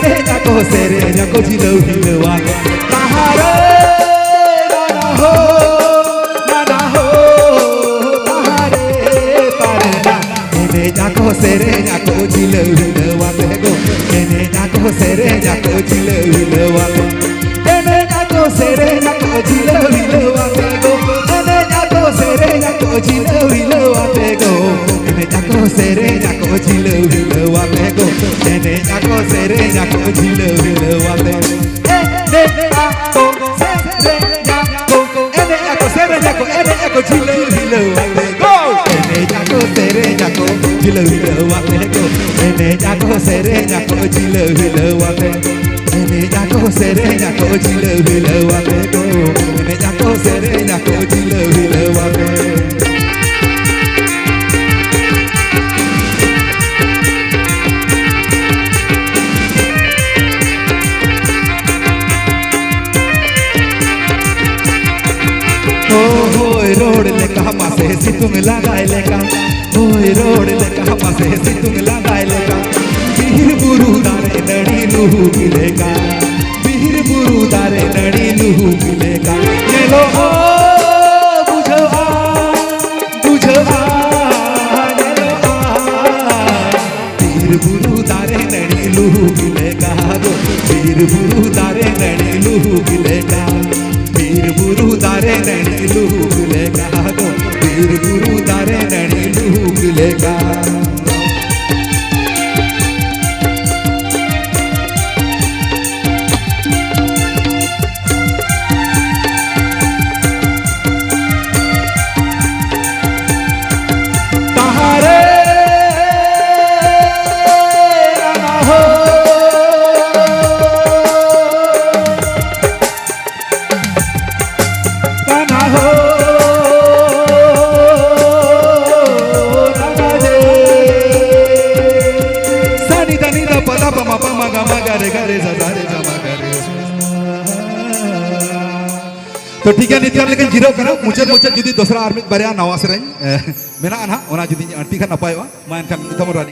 enenya ko serenya ko jilau hilawa tahare nana ho tahare tarena enenya ko serenya ko jilau hilawa go enenya ko serenya ko jilau hilawa enenya ko serenya ko jilau hilawa go enenya ko serenya ko jilau hilawa go enenya ko serenya ko jilau hilawa go enenya ko serenya ko jilau hilawa enenya ko serenya ko enenya ko serenya ko enenya ko jilau hilawa go enenya ko serenya ko jilau hilawa go enenya ko serenya ko jilau hilawa enenya ko serenya ko jilau hilawa go enenya ko serenya ko jilau hilawa road लेका मासे सितुंग लगाए लेका होय road लेका मासे सितुंग लगाए लेका बीर बुरु दारे नडी लुहु गिलेका बीर बुरु दारे नडी लुहु गिलेका नेलो ओ बुझो आ नेलो आ बीर बुरु दारे नडी लुहु गिलेका गो बीर बुरु दारे नडी लुहु गिलेका बीर बुरु दारे नडी लुहु गिलेका गो बीर बुरु दारे नडी लुहु गिलेका तो ठीक है नित्यान लेकिन जीरो करो मुझे जुदी दूसरा आर्मी बरिया नवा सेरें मेना ना जुदी आंटी का नपायवा मा एनखान